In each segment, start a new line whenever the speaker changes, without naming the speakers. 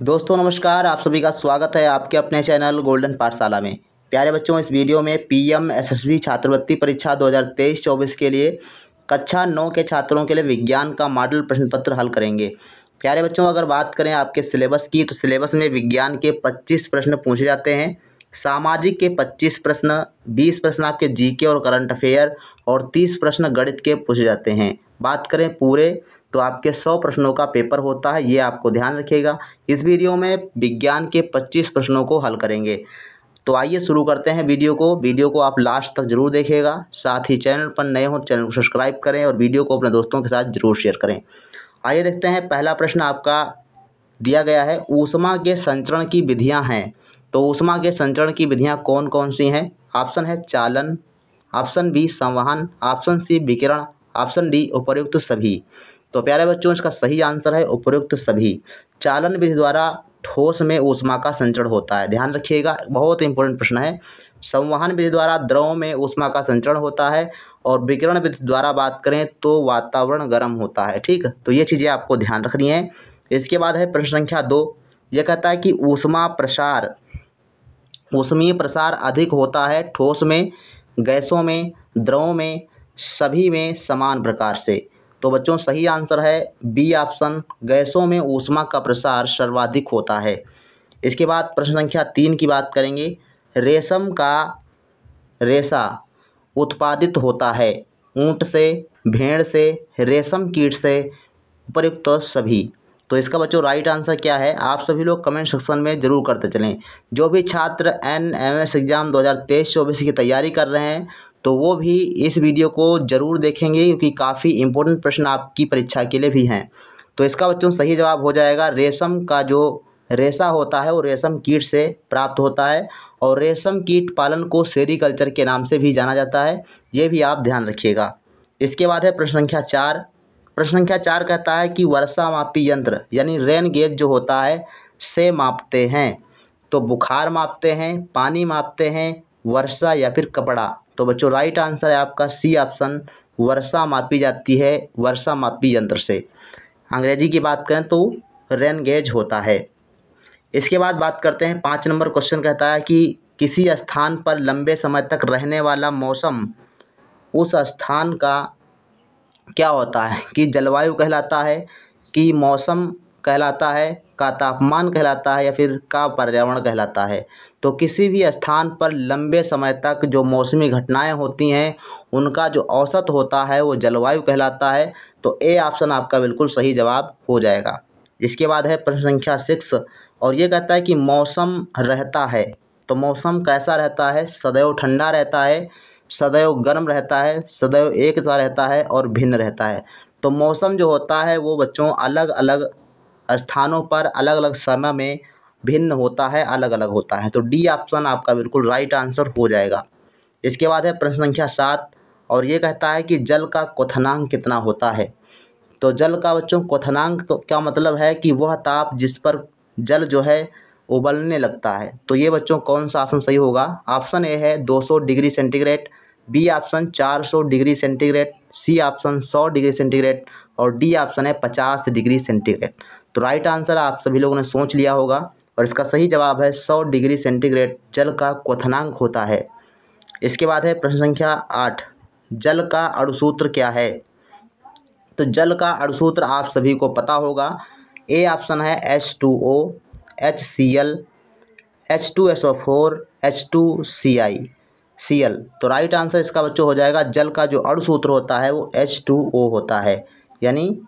दोस्तों नमस्कार, आप सभी का स्वागत है आपके अपने चैनल गोल्डन पाठशाला में। प्यारे बच्चों, इस वीडियो में पीएम एसएसबी छात्रवृत्ति परीक्षा 2023-24 के लिए कक्षा 9 के छात्रों के लिए विज्ञान का मॉडल प्रश्न पत्र हल करेंगे। प्यारे बच्चों, अगर बात करें आपके सिलेबस की, तो सिलेबस में विज्ञान के 25 प्रश्न पूछे जाते हैं, सामाजिक के 25 प्रश्न, 20 प्रश्न आपके जीके और करंट अफेयर और 30 प्रश्न गणित के पूछे जाते हैं। बात करें पूरे, तो आपके 100 प्रश्नों का पेपर होता है, ये आपको ध्यान रखिएगा। इस वीडियो में विज्ञान के 25 प्रश्नों को हल करेंगे। तो आइए शुरू करते हैं वीडियो को आप लास्ट तक जरूर देखिएगा। साथ ही चैनल पर नए हो चैनल को सब्सक्राइब करें और वीडियो को अपने दोस्तों के साथ जरूर शेयर करें। आइए देखते हैं, पहला प्रश्न आपका दिया गया है, ऊष्मा के संचरण की विधियां हैं। तो ऊष्मा के संचरण की विधियां कौन कौन सी हैं? ऑप्शन है चालन, ऑप्शन बी संवहन, ऑप्शन सी विकिरण, ऑप्शन डी उपर्युक्त सभी। तो प्यारे बच्चों, इसका सही आंसर है उपर्युक्त सभी। चालन विधि द्वारा ठोस में ऊष्मा का संचरण होता है, ध्यान रखिएगा, बहुत इंपॉर्टेंट प्रश्न है। संवहन विधि द्वारा द्रव में ऊष्मा का संचरण होता है और विकिरण विधि द्वारा बात करें तो वातावरण गर्म होता है। ठीक, तो ये चीज़ें आपको ध्यान रखनी है। इसके बाद है प्रश्न संख्या 2। यह कहता है कि ऊष्मीय प्रसार अधिक होता है ठोस में, गैसों में, द्रवों में, सभी में समान प्रकार से। तो बच्चों सही आंसर है बी ऑप्शन, गैसों में ऊष्मा का प्रसार सर्वाधिक होता है। इसके बाद प्रश्न संख्या 3 की बात करेंगे। रेशम का रेशा उत्पादित होता है ऊंट से, भेड़ से, रेशम कीट से, उपर्युक्त सभी। तो इसका बच्चों राइट आंसर क्या है? आप सभी लोग कमेंट सेक्शन में जरूर करते चलें। जो भी छात्र NMS एग्ज़ाम 2023-24 की तैयारी कर रहे हैं, तो वो भी इस वीडियो को ज़रूर देखेंगे, क्योंकि काफ़ी इंपॉर्टेंट प्रश्न आपकी परीक्षा के लिए भी हैं। तो इसका बच्चों सही जवाब हो जाएगा, रेशम का जो रेशा होता है वो रेशम कीट से प्राप्त होता है और रेशम कीट पालन को सेरीकल्चर के नाम से भी जाना जाता है, ये भी आप ध्यान रखिएगा। इसके बाद है प्रश्न संख्या 4। प्रश्न संख्या 4 कहता है कि वर्षा मापी यंत्र यानी रेन गेज जो होता है से मापते हैं। तो बुखार मापते हैं, पानी मापते हैं, वर्षा या फिर कपड़ा। तो बच्चों राइट आंसर है आपका सी ऑप्शन, वर्षा मापी जाती है वर्षा मापी यंत्र से। अंग्रेजी की बात करें तो रेन गेज होता है। इसके बाद बात करते हैं 5 नंबर क्वेश्चन कहता है कि किसी स्थान पर लंबे समय तक रहने वाला मौसम उस स्थान का क्या होता है? कि जलवायु कहलाता है, कि मौसम कहलाता है, का तापमान कहलाता है या फिर का पर्यावरण कहलाता है। तो किसी भी स्थान पर लंबे समय तक जो मौसमी घटनाएं होती हैं उनका जो औसत होता है वो जलवायु कहलाता है। तो ए ऑप्शन आपका बिल्कुल सही जवाब हो जाएगा। इसके बाद है प्रश्न संख्या 6 और ये कहता है कि मौसम रहता है। तो मौसम कैसा रहता है? सदैव ठंडा रहता है, सदैव गर्म रहता है, सदैव एक सा रहता है और भिन्न रहता है। तो मौसम जो होता है वो बच्चों अलग अलग स्थानों पर अलग अलग समय में भिन्न होता है, अलग अलग होता है। तो डी ऑप्शन आपका बिल्कुल राइट आंसर हो जाएगा। इसके बाद है प्रश्न संख्या 7 और ये कहता है कि जल का क्वथनांक कितना होता है। तो जल का बच्चों क्वथनांक क्या मतलब है? कि वह ताप जिस पर जल जो है उबलने लगता है। तो ये बच्चों कौन सा ऑप्शन सही होगा? ऑप्शन ए है 200 degree centigrade, B option 400 degree centigrade, C option 100 degree centigrade और डी ऑप्शन है 50 डिग्री सेंटीग्रेड। तो राइट आंसर आप सभी लोगों ने सोच लिया होगा और इसका सही जवाब है 100 डिग्री सेंटीग्रेड जल का क्वथनांक होता है। इसके बाद है प्रश्न संख्या 8, जल का अणुसूत्र क्या है? तो जल का अणुसूत्र आप सभी को पता होगा। ए ऑप्शन है H2O, HCl, H2SO4, H2Cl। तो राइट आंसर इसका बच्चों हो जाएगा, जल का जो अणुसूत्र होता है वो H2O होता है। यानी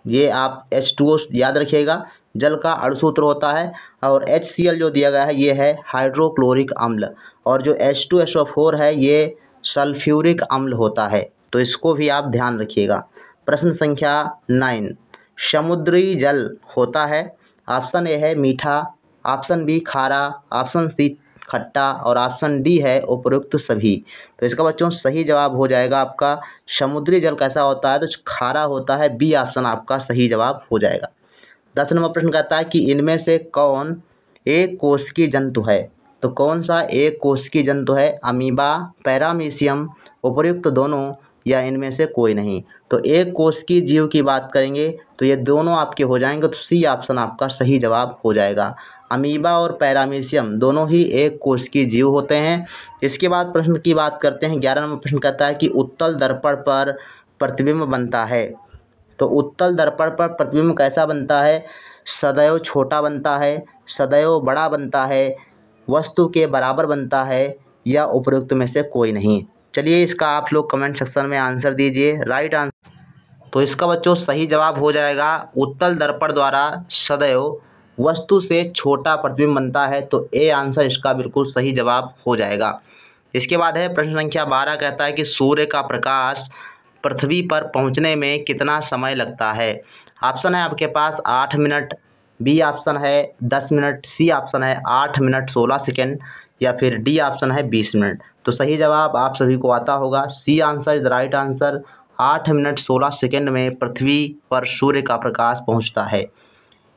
ये आप H2O याद रखिएगा, जल का अणुसूत्र होता है। और HCl जो दिया गया है ये है हाइड्रोक्लोरिक अम्ल और जो H2SO4 है ये सल्फ्यूरिक अम्ल होता है। तो इसको भी आप ध्यान रखिएगा। प्रश्न संख्या 9, समुद्री जल होता है। ऑप्शन ए है मीठा, ऑप्शन बी खारा, ऑप्शन सी खट्टा और ऑप्शन डी है उपरोक्त सभी। तो इसका बच्चों सही जवाब हो जाएगा आपका, समुद्री जल कैसा होता है? तो खारा होता है, बी ऑप्शन आपका सही जवाब हो जाएगा। 10 नंबर प्रश्न कहता है कि इनमें से कौन एक कोशिकीय जंतु है? तो कौन सा एक कोशिकीय जंतु है? अमीबा, पैरामीशियम, उपर्युक्त दोनों या इनमें से कोई नहीं। तो एक कोशिकीय जीव की बात करेंगे तो ये दोनों आपके हो जाएंगे, तो सी ऑप्शन आपका सही जवाब हो जाएगा। अमीबा और पैरामीशियम दोनों ही एक कोशिकीय जीव होते हैं। इसके बाद प्रश्न की बात करते हैं। 11 नंबर प्रश्न कहता है कि उत्तल दर्पण पर प्रतिबिंब बनता है। तो उत्तल दर्पण पर प्रतिबिंब कैसा बनता है? सदैव छोटा बनता है, सदैव बड़ा बनता है, वस्तु के बराबर बनता है, या उपरोक्त में से कोई नहीं। चलिए इसका आप लोग कमेंट सेक्शन में आंसर दीजिए। राइट आंसर तो इसका बच्चों सही जवाब हो जाएगा उत्तल दर्पण द्वारा सदैव वस्तु से छोटा प्रतिबिंब बनता है। तो ए आंसर इसका बिल्कुल सही जवाब हो जाएगा। इसके बाद है प्रश्न संख्या 12 कहता है कि सूर्य का प्रकाश पृथ्वी पर पहुंचने में कितना समय लगता है? ऑप्शन है आपके पास 8 मिनट, बी ऑप्शन है 10 मिनट, सी ऑप्शन है 8 मिनट 16 सेकेंड, या फिर डी ऑप्शन है 20 मिनट। तो सही जवाब आप सभी को आता होगा, C answer is the right answer. 8 minute 16 second में पृथ्वी पर सूर्य का प्रकाश पहुंचता है।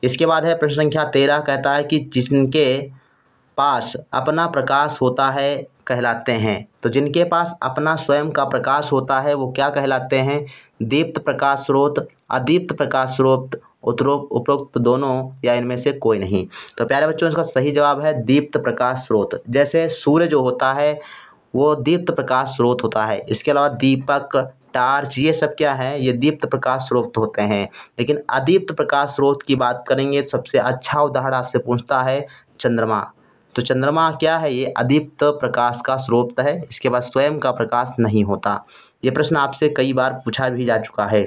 इसके बाद है प्रश्न संख्या 13 कहता है कि जिनके पास अपना प्रकाश होता है कहलाते हैं। तो जिनके पास अपना स्वयं का प्रकाश होता है वो क्या कहलाते हैं? दीप्त प्रकाश स्रोत, अदीप्त प्रकाश स्रोत, उपरोक्त दोनों, या इनमें से कोई नहीं। तो प्यारे बच्चों इसका सही जवाब है दीप्त प्रकाश स्रोत। जैसे सूर्य जो होता है वो दीप्त प्रकाश स्रोत होता है। इसके अलावा दीपक, टार्च, ये सब क्या है? ये दीप्त प्रकाश स्रोत होते हैं। लेकिन अदीप्त प्रकाश स्रोत की बात करेंगे तो सबसे अच्छा उदाहरण आपसे पूछता है चंद्रमा। तो चंद्रमा क्या है? ये अदीप्त प्रकाश का स्रोत है। इसके बाद स्वयं का प्रकाश नहीं होता। ये प्रश्न आपसे कई बार पूछा भी जा चुका है।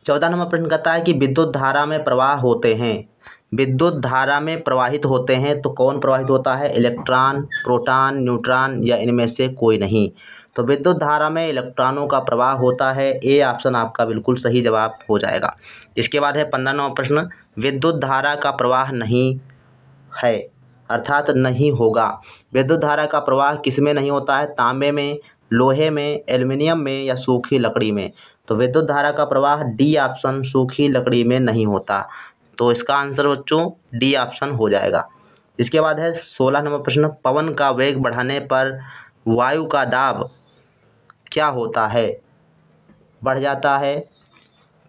14 नंबर प्रश्न कहता है कि विद्युत धारा में प्रवाह होते हैं। विद्युत धारा में प्रवाहित होते हैं तो कौन प्रवाहित होता है? इलेक्ट्रॉन, प्रोटॉन, न्यूट्रॉन, या इनमें से कोई नहीं। तो विद्युत धारा में इलेक्ट्रॉनों का प्रवाह होता है। ए ऑप्शन आपका बिल्कुल सही जवाब हो जाएगा। इसके बाद है 15 नंबर प्रश्न, विद्युत धारा का प्रवाह नहीं है अर्थात नहीं होगा। विद्युत धारा का प्रवाह किस में नहीं होता है? तांबे में, लोहे में, एल्युमिनियम में, या सूखी लकड़ी में। तो विद्युत धारा का प्रवाह डी ऑप्शन सूखी लकड़ी में नहीं होता। तो इसका आंसर बच्चों डी ऑप्शन हो जाएगा। इसके बाद है 16 नंबर प्रश्न, पवन का वेग बढ़ाने पर वायु का दाब क्या होता है? बढ़ जाता है,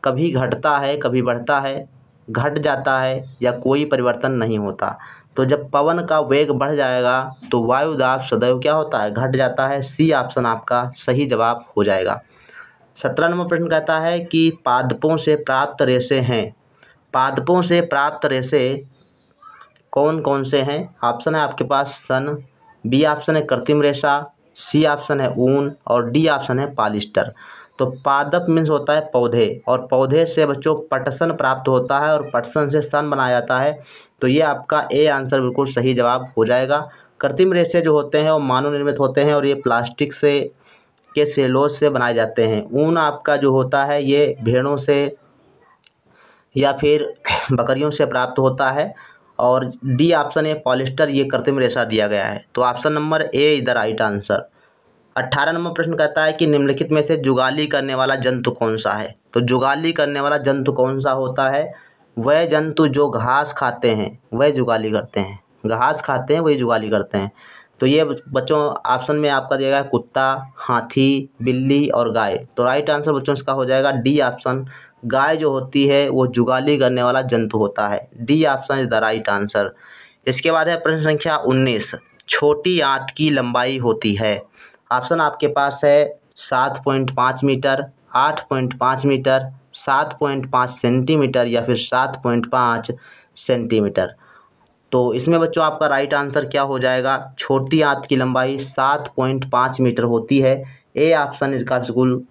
कभी घटता है, कभी बढ़ता है, घट जाता है, या कोई परिवर्तन नहीं होता। तो जब पवन का वेग बढ़ जाएगा तो वायु दाब सदैव क्या होता है? घट जाता है। सी ऑप्शन आपका सही जवाब हो जाएगा। 17 नंबर प्रश्न कहता है कि पादपों से प्राप्त रेशे हैं। पादपों से प्राप्त रेशे कौन कौन से हैं? ऑप्शन है आपके पास सन, बी ऑप्शन है कृत्रिम रेशा, सी ऑप्शन है ऊन, और डी ऑप्शन है पॉलिस्टर। तो पादप मीन्स होता है पौधे, और पौधे से बच्चों पटसन प्राप्त होता है, और पटसन से सन बनाया जाता है। तो ये आपका ए आंसर बिल्कुल सही जवाब हो जाएगा। कृत्रिम रेशे जो होते हैं वो मानव निर्मित होते हैं, और ये प्लास्टिक से के सेलोज से बनाए जाते हैं। ऊन आपका जो होता है ये भेड़ों से या फिर बकरियों से प्राप्त होता है। और डी ऑप्शन ए पॉलिस्टर, ये कृत्रिम रेशा दिया गया है। तो option number A is the right answer. 18 number प्रश्न कहता है कि निम्नलिखित में से जुगाली करने वाला जंतु कौन सा है? तो जुगाली करने वाला जंतु कौन सा होता है? वह जंतु जो घास खाते हैं वह जुगाली करते हैं। घास खाते हैं वही जुगाली करते हैं। तो ये बच्चों ऑप्शन में आपका दिया गया कुत्ता, हाथी, बिल्ली और गाय। तो राइट आंसर बच्चों इसका हो जाएगा डी ऑप्शन। गाय जो होती है वो जुगाली करने वाला जंतु होता है। D option is the right answer. इसके बाद है प्रश्न संख्या 19, छोटी आंत की लंबाई होती है। ऑप्शन आपके पास है 7.5 मीटर, 8.5 मीटर, 7.5 सेंटीमीटर, या फिर 7.5 सेंटीमीटर। तो इसमें बच्चों आपका राइट आंसर क्या हो जाएगा? छोटी आंत की लंबाई 7.5 मीटर होती है। ए ऑप्शन इसका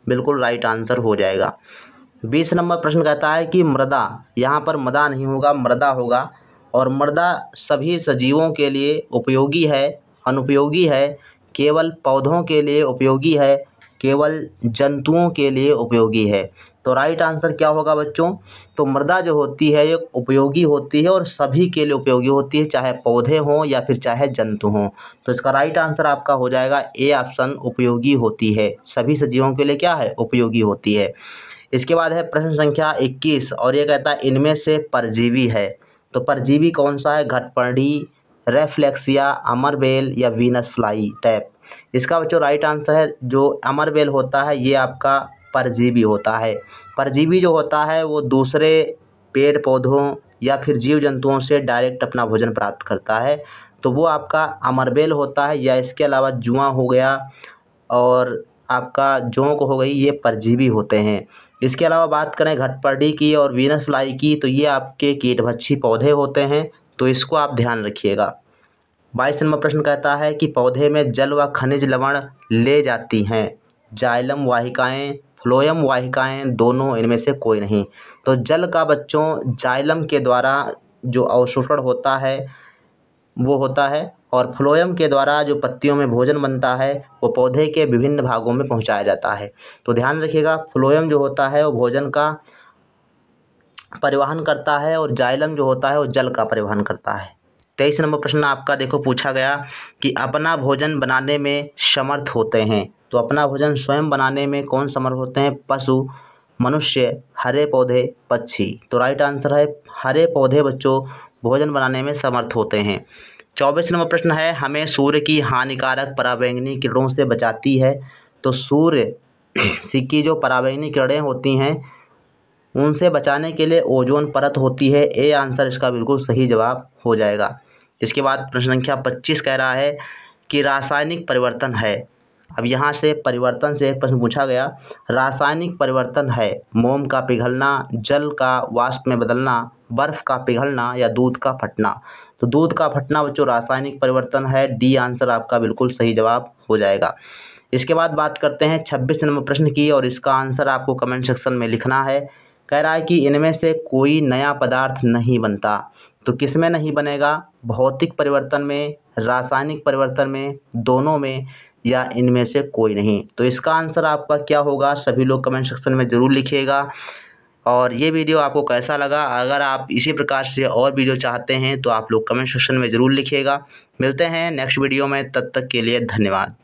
बिल्कुल राइट आंसर हो जाएगा। 20 नंबर प्रश्न कहता है कि मृदा, यहाँ पर मदा नहीं होगा, मृदा होगा। और मृदा सभी सजीवों के लिए उपयोगी है, अनुपयोगी है, केवल पौधों के लिए उपयोगी है, केवल जंतुओं के लिए उपयोगी है। तो राइट आंसर क्या होगा बच्चों? तो मृदा जो होती है ये उपयोगी होती है और सभी के लिए उपयोगी होती है, चाहे पौधे हों या फिर चाहे जंतु हों। तो इसका राइट आंसर आपका हो जाएगा ए ऑप्शन, उपयोगी होती है। सभी सजीवों के लिए क्या है? उपयोगी होती है। इसके बाद है प्रश्न संख्या 21, और ये कहता है इनमें से परजीवी है। तो परजीवी कौन सा है? घटपर्णी, रेफ्लेक्सिया, अमरबेल या वीनस फ्लाई टैप। इसका बच्चों राइट आंसर है जो अमरबेल होता है ये आपका परजीवी होता है। परजीवी जो होता है वो दूसरे पेड़ पौधों या फिर जीव जंतुओं से डायरेक्ट अपना भोजन प्राप्त करता है, तो वो आपका अमरबेल होता है। या इसके अलावा जुआं हो गया और आपका जोंक हो गई, ये परजीवी होते हैं। इसके अलावा बात करें घटपर्डी की और वीनस फ्लाई की, तो ये आपके कीटभक्षी पौधे होते हैं, तो इसको आप ध्यान रखिएगा। 22 नंबर प्रश्न कहता है कि पौधे में जल व खनिज लवण ले जाती हैं जाइलम वाहिकाएं, फ्लोएम वाहिकाएं, दोनों, इनमें से कोई नहीं। तो जल का बच्चों जाइलम के द्वारा जो अवशोषण होता है वो होता है, और फ्लोएम के द्वारा जो पत्तियों में भोजन बनता है वो पौधे के विभिन्न भागों में पहुंचाया जाता है। तो ध्यान रखिएगा, फ्लोएम जो होता है वो भोजन का परिवहन करता है और जाइलम जो होता है वो जल का परिवहन करता है। 23 नंबर प्रश्न आपका देखो पूछा गया कि अपना भोजन बनाने में समर्थ होते हैं। तो अपना भोजन स्वयं बनाने में कौन समर्थ होते हैं? पशु, मनुष्य, हरे पौधे, पक्षी। तो राइट आंसर है हरे पौधे बच्चों भोजन बनाने में समर्थ होते हैं। 24 नंबर प्रश्न है हमें सूर्य की हानिकारक पराबैंगनी किरणों से बचाती है। तो सूर्य की जो पराबैंगनी किरणें होती हैं उनसे बचाने के लिए ओजोन परत होती है। ए आंसर इसका बिल्कुल सही जवाब हो जाएगा। इसके बाद प्रश्न संख्या 25 कह रहा है कि रासायनिक परिवर्तन है। अब यहाँ से परिवर्तन से एक प्रश्न पूछा गया, रासायनिक परिवर्तन है मोम का पिघलना, जल का वाष्प में बदलना, बर्फ़ का पिघलना या दूध का फटना। तो दूध का फटना बच्चों रासायनिक परिवर्तन है। डी आंसर आपका बिल्कुल सही जवाब हो जाएगा। इसके बाद बात करते हैं 26 नंबर प्रश्न की, और इसका आंसर आपको कमेंट सेक्शन में लिखना है। कह रहा है कि इनमें से कोई नया पदार्थ नहीं बनता। तो किस में नहीं बनेगा? भौतिक परिवर्तन में, रासायनिक परिवर्तन में, दोनों में, या इनमें से कोई नहीं। तो इसका आंसर आपका क्या होगा? सभी लोग कमेंट सेक्शन में ज़रूर लिखिएगा। और ये वीडियो आपको कैसा लगा? अगर आप इसी प्रकार से और वीडियो चाहते हैं तो आप लोग कमेंट सेक्शन में ज़रूर लिखिएगा। मिलते हैं नेक्स्ट वीडियो में, तब तक के लिए धन्यवाद।